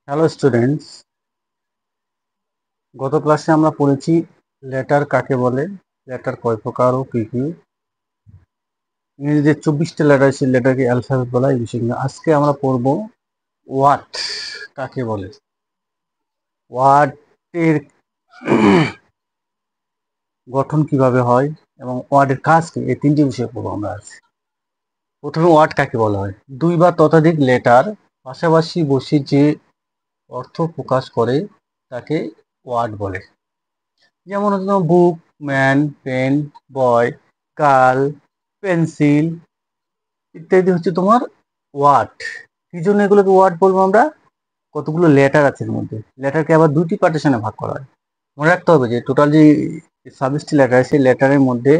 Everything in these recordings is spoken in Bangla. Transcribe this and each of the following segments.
হ্যালো স্টুডেন্টস, গত ক্লাসে আমরা পড়েছি লেটার কাকে বলে, লেটার কয় প্রকার ও কি কি। ইংরেজিতে 24টা লেটার, সেই লেটারকে অ্যালফাবেট বলা, এই বিষয়গুলো আজকে আমরা পড়ব। ওয়াট কাকে বলে, ওয়ার্ডের গঠন কিভাবে হয় এবং ওয়ার্ডের কাজ কি, এই তিনটি বিষয় পড়বো আমরা আজ। প্রথমে ওয়ার্ড কাকে বলা হয়, দুই বা ততোধিক লেটার পাশাপাশি বসে যে অর্থ প্রকাশ করে তাকে ওয়ার্ড বলে। যেমন হচ্ছে তোমার বুক, ম্যান, পেন, বয়, কাল, পেন্সিল ইত্যাদি হচ্ছে তোমার ওয়ার্ড। কি জন্য এগুলোকে ওয়ার্ড বলবো আমরা? কতগুলো লেটার আছে এর মধ্যে, লেটারকে আবার দুটি পার্টিশনে ভাগ করা হয়। মনে রাখতে হবে যে টোটাল যে 26টি লেটার আছে, লেটারের মধ্যে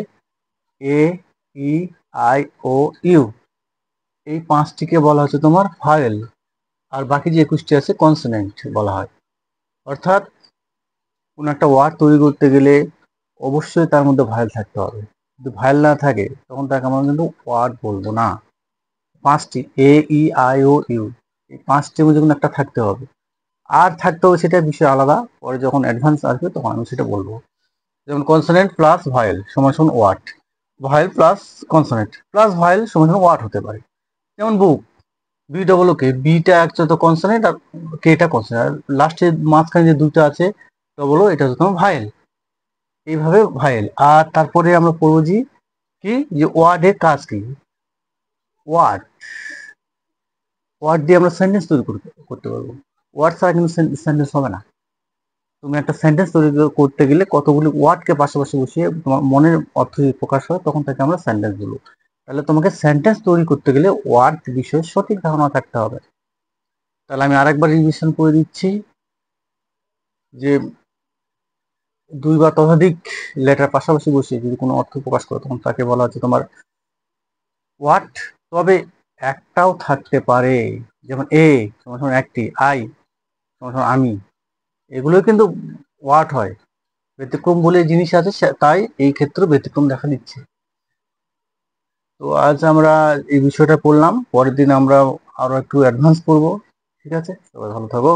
এ, ই, আই, ও, ইউ এই পাঁচটিকে বলা হচ্ছে তোমার ভায়েল, আর বাকি যে 21টি আছে কনসোনেন্ট বলা হয়। অর্থাৎ কোনো একটা ওয়ার্ড তৈরি করতে গেলে অবশ্যই তার মধ্যে ভায়েল থাকতে হবে। যদি ভায়েল না থাকে তখন তাকে আমরা কিন্তু ওয়ার্ড বলবো না। পাঁচটি এ, ই, আই, ও, ইউ, এই পাঁচটির মধ্যে কোনো একটা থাকতে হবে। আর থাকতে হবে সেটা বিষয় আলাদা, পরে যখন অ্যাডভান্স আসবে তখন আমি সেটা বলবো। যেমন কনসোনেন্ট প্লাস ভায়েল সমান সমান word, vowel plus consonant plus vowel সমান সমান ওয়ার্ড হতে পারে। যেমন বুক, বি ডবল কে, বিটা একটা তো কনসোনেন্ট আর কেটা কনসোনেন্ট, আর লাস্টে মাঝখানে যে দুটো আছে ডবল, এটা হচ্ছে তোমার ভায়েল। এইভাবে ভাইয়েল। আর তারপরে আমরা পড়বো কি যে ওয়ার্ডের কাজ কি। ওয়ার্ড ওয়ার্ড দিয়ে আমরা সেন্টেন্স তৈরি করতে পারবো। ওয়ার্ড ছাড়া কিন্তু সেন্টেন্স হবে না। তুমি একটা সেন্টেন্স তৈরি করতে গেলে কতগুলি ওয়ার্ডকে পাশাপাশি বসিয়ে তোমার মনের অর্থ যদি প্রকাশ হয় তখন তাকে আমরা সেন্টেন্স বলবো। তাহলে তোমাকে সেন্টেন্স তৈরি করতে গেলে ওয়ার্ড বিষয়ে সঠিক ধারণা থাকতে হবে। তাহলে আমি আরেকবার রিভিশন করে দিচ্ছি যে দুই বা ততোধিক লেটার পাশাপাশি বসিয়ে যদি কোনো অর্থ প্রকাশ করে তখন তাকে বলা হচ্ছে তোমার ওয়াট। তবে একটাও থাকতে পারে, যেমন এ সমান সমান একটি, আই সমান সমান আমি, এগুলো কিন্তু ওয়াট হয়। ব্যতিক্রম বলে জিনিস আছে, তাই এই ক্ষেত্রে ব্যতিক্রম দেখা দিচ্ছে। তো আজ আমরা এই বিষয়টা পড়লাম, পরের দিন আমরা আরো একটু অ্যাডভান্স করবো। ঠিক আছে, সবাই ভালো থাকো।